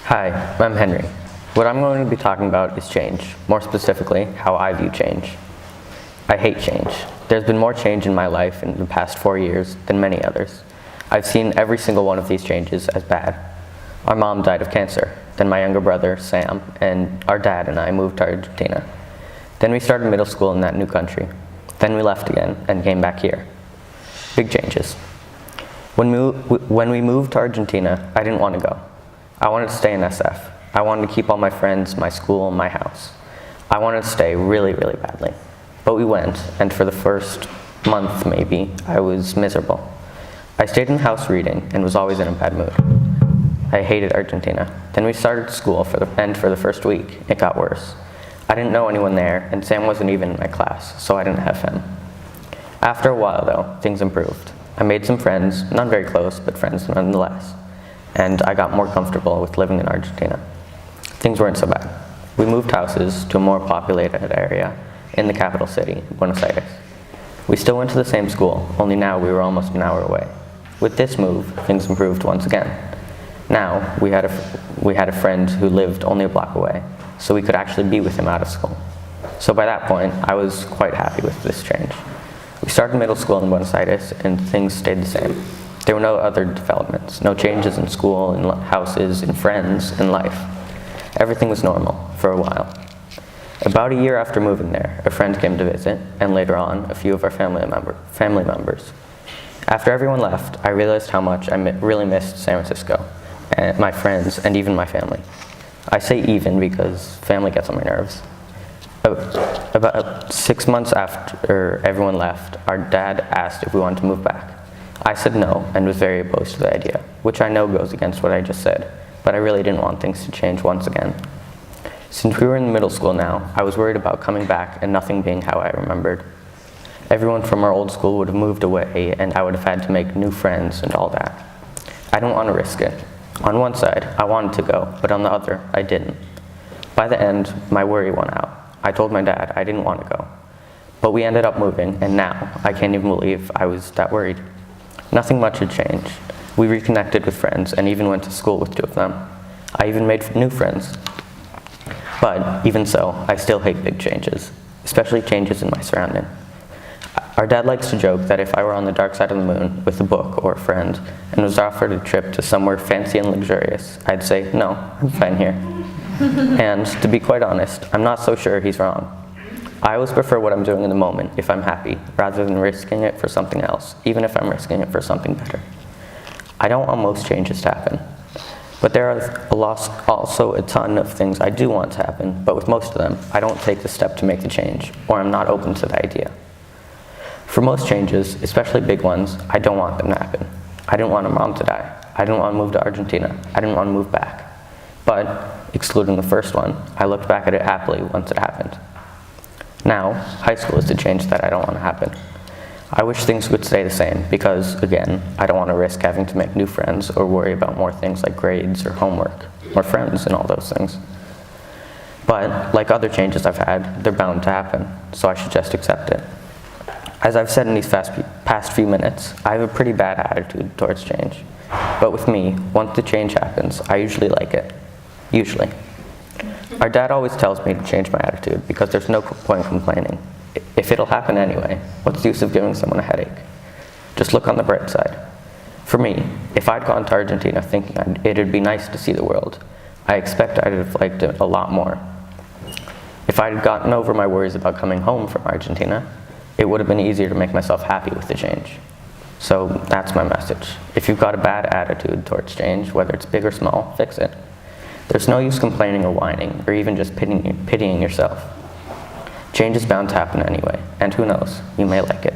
Hi, I'm Henry. What I'm going to be talking about is change, more specifically, how I view change. I hate change. There's been more change in my life in the past 4 years than many others. I've seen every single one of these changes as bad. Our mom died of cancer, then my younger brother, Sam, and our dad and I moved to Argentina. Then we started middle school in that new country. Then we left again and came back here. Big changes. When we moved to Argentina, I didn't want to go. I wanted to stay in SF. I wanted to keep all my friends, my school, my house. I wanted to stay really, really badly. But we went, and for the first month maybe, I was miserable. I stayed in the house reading and was always in a bad mood. I hated Argentina. Then we started school, for the first week, it got worse. I didn't know anyone there, and Sam wasn't even in my class, so I didn't have him. After a while, though, things improved. I made some friends, not very close, but friends nonetheless. And I got more comfortable with living in Argentina. Things weren't so bad. We moved houses to a more populated area in the capital city, Buenos Aires. We still went to the same school, only now we were almost an hour away. With this move, things improved once again. Now, we had a friend who lived only a block away, so we could actually be with him out of school. So by that point, I was quite happy with this change. We started middle school in Buenos Aires, and things stayed the same. There were no other developments, no changes in school, in houses, in friends, in life. Everything was normal for a while. About a year after moving there, a friend came to visit, and later on, a few of our family members. After everyone left, I realized how much I really missed San Francisco, and my friends, and even my family. I say even because family gets on my nerves. About 6 months after everyone left, our dad asked if we wanted to move back. I said no and was very opposed to the idea, which I know goes against what I just said, but I really didn't want things to change once again. Since we were in middle school now, I was worried about coming back and nothing being how I remembered. Everyone from our old school would have moved away and I would have had to make new friends and all that. I didn't want to risk it. On one side, I wanted to go, but on the other, I didn't. By the end, my worry won out. I told my dad I didn't want to go. But we ended up moving, and now I can't even believe I was that worried. Nothing much had changed. We reconnected with friends and even went to school with 2 of them. I even made new friends. But even so, I still hate big changes, especially changes in my surrounding. Our dad likes to joke that if I were on the dark side of the moon with a book or a friend and was offered a trip to somewhere fancy and luxurious, I'd say, no, I'm fine here. And to be quite honest, I'm not so sure he's wrong. I always prefer what I'm doing in the moment if I'm happy, rather than risking it for something else, even if I'm risking it for something better. I don't want most changes to happen, but there are also a ton of things I do want to happen, but with most of them, I don't take the step to make the change, or I'm not open to the idea. For most changes, especially big ones, I don't want them to happen. I didn't want my mom to die. I didn't want to move to Argentina. I didn't want to move back. But, excluding the first one, I looked back at it happily once it happened. Now, high school is the change that I don't want to happen. I wish things would stay the same because, again, I don't want to risk having to make new friends or worry about more things like grades or homework or friends and all those things. But, like other changes I've had, they're bound to happen, so I should just accept it. As I've said in these past few minutes, I have a pretty bad attitude towards change. But with me, once the change happens, I usually like it. Usually. Our dad always tells me to change my attitude because there's no point complaining. If it'll happen anyway, what's the use of giving someone a headache? Just look on the bright side. For me, if I'd gone to Argentina thinking it'd be nice to see the world, I expect I'd have liked it a lot more. If I'd gotten over my worries about coming home from Argentina, it would have been easier to make myself happy with the change. So that's my message. If you've got a bad attitude towards change, whether it's big or small, fix it. There's no use complaining or whining, or even just pitying yourself. Change is bound to happen anyway, and who knows, you may like it.